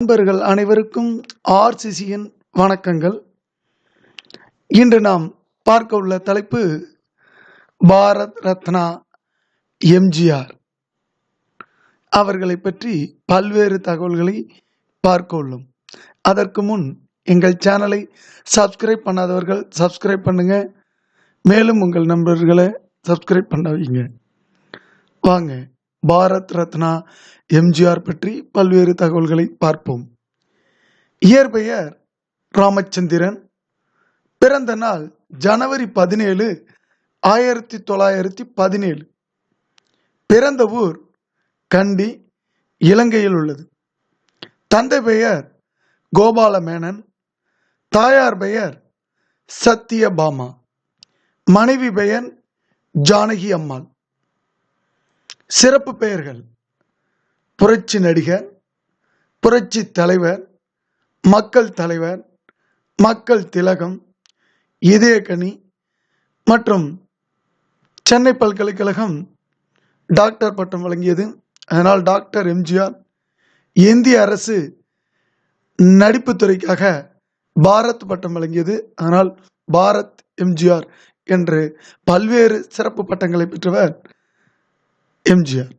நண்பர்கள் அனைவருக்கும் ஆர்சிசியின் வணக்கங்கள். இன்று நாம் பார்க்க உள்ள தலைப்பு பாரத் ரத்னா எம்ஜிஆர் அவர்களை பற்றி பல்வேறு தகவல்களை பார்க்க உள்ளோம். அதற்கு முன் எங்கள் சேனலை சப்ஸ்கிரைப் பண்ணாதவர்கள் சப்ஸ்கிரைப் பண்ணுங்க, மேலும் உங்கள் நண்பர்களை சப்ஸ்கிரைப் பண்ண வைங்க. வாங்க பாரத் ரத்னா எம்ஜிஆர் பற்றி பல்வேறு தகவல்களை பார்ப்போம். இயற்பெயர் ராமச்சந்திரன். பிறந்த நாள் ஜனவரி 17, 1917. பிறந்த ஊர் கண்டி, இலங்கையில் உள்ளது. தந்தை பெயர் கோபால மேனன், தாயார் பெயர் சத்தியபாமா, மனைவி பெயர் ஜானகி அம்மாள். சிறப்பு பெயர்கள்: புரட்சி நடிகர், புரட்சி தலைவர், மக்கள் தலைவர், மக்கள் திலகம், இதயக்கனி மற்றும் சென்னை பல்கலைக்கழகம் டாக்டர் பட்டம் வழங்கியது. அதனால் டாக்டர் எம்ஜிஆர். இந்திய அரசு நடிப்புத்துறைக்காக பாரத் பட்டம் வழங்கியது. அதனால் பாரத் எம்ஜிஆர் என்று பல்வேறு சிறப்பு பட்டங்களை பெற்றவர் எம்ஜிஆர்.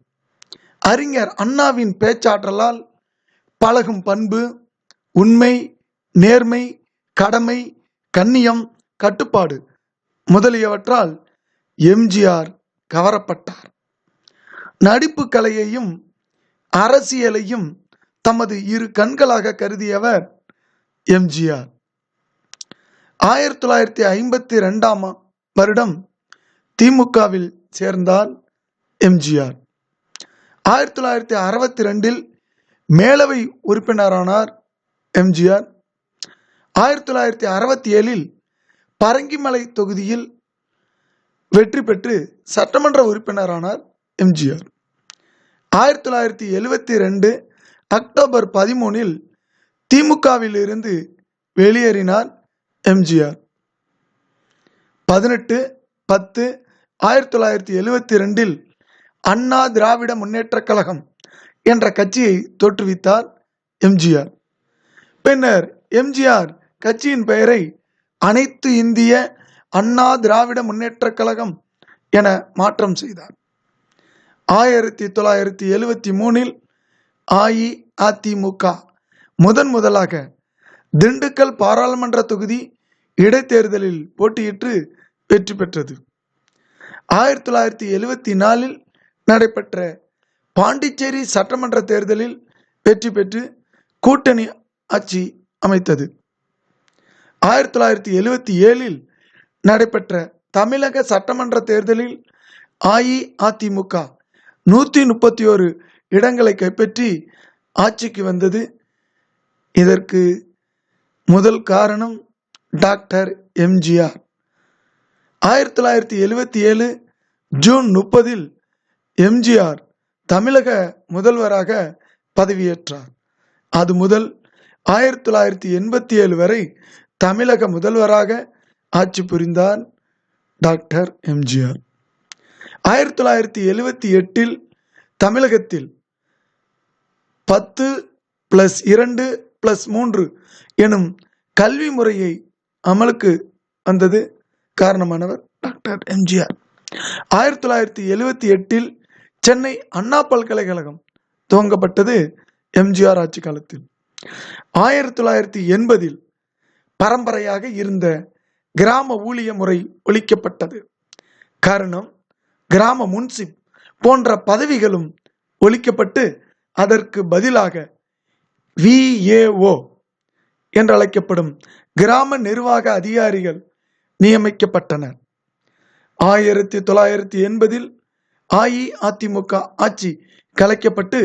அறிஞர் அண்ணாவின் பேச்சாற்றலால் பழகும் பண்பு, உண்மை, நேர்மை, கடமை, கண்ணியம், கட்டுப்பாடு முதலியவற்றால் எம்ஜிஆர் கவரப்பட்டார். நடிப்பு கலையையும் அரசியலையும் தமது இரு கண்களாக கருதியவர் எம்ஜிஆர். 1952 வருடம் திமுகவில் சேர்ந்தார் எம்ஜிஆர். 1962 மேலவை உறுப்பினரானார் எம்ஜிஆர். 1967 பரங்கிமலை தொகுதியில் வெற்றி பெற்று சட்டமன்ற உறுப்பினரானார் எம்ஜிஆர். 1972 அக்டோபர் 13 திமுகவில் இருந்து வெளியேறினார் எம்ஜிஆர். 18/10/1972 அண்ணா திராவிட முன்னேற்ற கழகம் என்ற கட்சியை தோற்றுவித்தார் எம்ஜிஆர். பின்னர் எம்ஜிஆர் கட்சியின் பெயரை அனைத்து இந்திய அண்ணா திராவிட முன்னேற்ற கழகம் என மாற்றம் செய்தார். 1973 அஇஅதிமுக முதலாக திண்டுக்கல் பாராளுமன்ற தொகுதி இடைத்தேர்தலில் போட்டியிட்டு வெற்றி பெற்றது. 1974 நடைபெற்ற பாண்டிச்சேரி சட்டமன்ற தேர்தலில் வெற்றி பெற்று கூட்டணி ஆட்சி அமைத்தது. 1977 நடைபெற்ற தமிழக சட்டமன்ற தேர்தலில் அஇஅதிமுக 131 இடங்களை கைப்பற்றி ஆட்சிக்கு வந்தது. இதற்கு முதல் காரணம் டாக்டர் எம்ஜிஆர். 1977 ஜூன் 30 எம்ஜிஆர் தமிழக முதல்வராக பதவியேற்றார். அது முதல் 1987 வரை தமிழக முதல்வராக ஆட்சி புரிந்தார் டாக்டர் எம்ஜிஆர். 1978 தமிழகத்தில் 10+2+3 எனும் கல்வி முறையை அமலுக்கு வந்தது காரணமானவர் டாக்டர் எம்ஜிஆர். 1978 சென்னை அண்ணா பல்கலைக்கழகம் துவங்கப்பட்டது எம்ஜிஆர் ஆட்சி காலத்தில். 1980 பரம்பரையாக இருந்த கிராம ஊழிய முறை ஒழிக்கப்பட்டது. காரணம், கிராம முன்சிப் போன்ற பதவிகளும் ஒழிக்கப்பட்டு அதற்கு பதிலாக VAO என்றழைக்கப்படும் கிராம நிர்வாக அதிகாரிகள் நியமிக்கப்பட்டனர். 1980 அஇஅதிமுக ஆட்சி கலைக்கப்பட்டு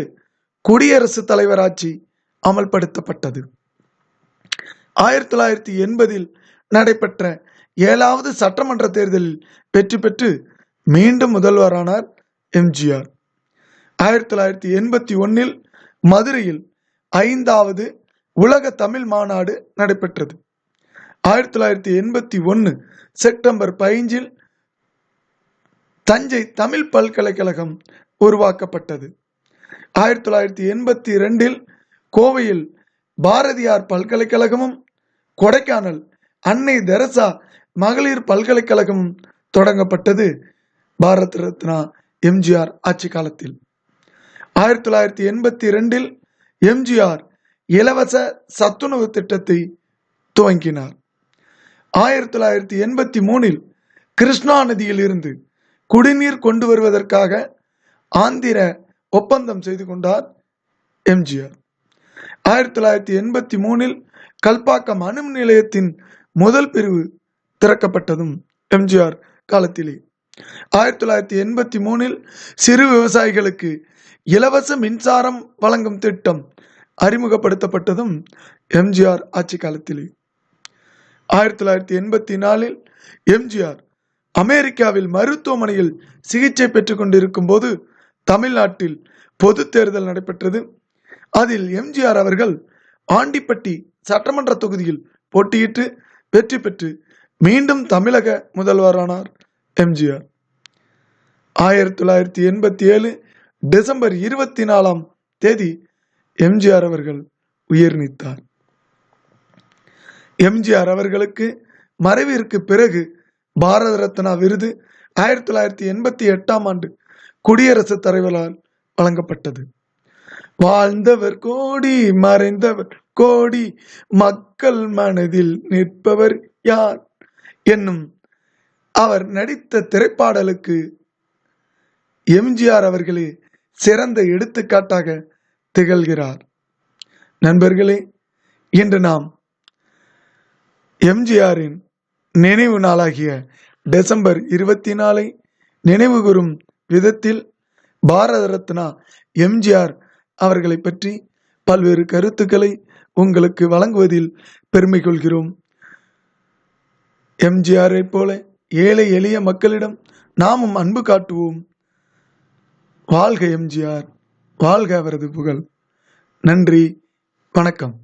குடியரசுத் தலைவர் ஆட்சி அமல்படுத்தப்பட்டது. 1980 நடைபெற்ற 7வது சட்டமன்ற தேர்தலில் வெற்றி பெற்று மீண்டும் முதல்வரானார் எம்ஜிஆர். 1981 மதுரையில் 5வது உலக தமிழ் மாநாடு நடைபெற்றது. 1981 செப்டம்பர் 15 தஞ்சை தமிழ் பல்கலைக்கழகம் உருவாக்கப்பட்டது. 1982 கோவையில் பாரதியார் பல்கலைக்கழகமும் கொடைக்கானல் அன்னை தெரசா மகளிர் பல்கலைக்கழகமும் தொடங்கப்பட்டது பாரத ரத்னா எம்ஜிஆர் ஆட்சி காலத்தில். 1982 எம்ஜிஆர் இலவச சத்துணவு திட்டத்தை துவங்கினார். 1983 கிருஷ்ணா நதியில் இருந்து குடிநீர் கொண்டு வருவதற்காக ஆந்திர ஒப்பந்தம் செய்து கொண்டார் எம்ஜிஆர். 1983 கல்பாக்கம் அணு நிலையத்தின் முதல் பிரிவு திறக்கப்பட்டதும் எம்ஜிஆர் காலத்திலே. 1983 சிறு விவசாயிகளுக்கு இலவச மின்சாரம் வழங்கும் திட்டம் அறிமுகப்படுத்தப்பட்டதும் எம்ஜிஆர் ஆட்சி காலத்திலே. 1984 எம்ஜிஆர் அமெரிக்காவில் மருத்துவமனையில் சிகிச்சை பெற்றுக் கொண்டிருக்கும் போது தமிழ்நாட்டில் பொது தேர்தல் நடைபெற்றது. அதில் எம்ஜிஆர் அவர்கள் ஆண்டிப்பட்டி சட்டமன்ற தொகுதியில் போட்டியிட்டு வெற்றி பெற்று மீண்டும் தமிழக முதல்வரானார் எம்ஜிஆர். 1987 டிசம்பர் 24 எம்ஜிஆர் அவர்கள் உயிர் நீத்தார். எம்ஜிஆர் அவர்களுக்கு மறைவிற்கு பிறகு பாரத ரத்னா விருது 1988 குடியரசுத் தலைவரால் வழங்கப்பட்டது. வாழ்ந்தவர் கோடி மறைந்தவர் கோடி மக்கள் மனதில் நிற்பவர் யார் என்னும் அவர் நடித்த திரைப்பாடலுக்கு எம்ஜிஆர் அவர்களே சிறந்த எடுத்துக்காட்டாக திகழ்கிறார். நண்பர்களே, இன்று நாம் எம்ஜிஆரின் நினைவு நாளாகிய டிசம்பர் 24 நினைவு கூறும் விதத்தில் பாரத ரத்னா எம்ஜிஆர் அவர்களை பற்றி பல்வேறு கருத்துக்களை உங்களுக்கு வழங்குவதில் பெருமை கொள்கிறோம். எம்ஜிஆரை போல ஏழை எளிய மக்களிடம் நாமும் அன்பு காட்டுவோம். வாழ்க எம்ஜிஆர், வாழ்க அவரது புகழ். நன்றி, வணக்கம்.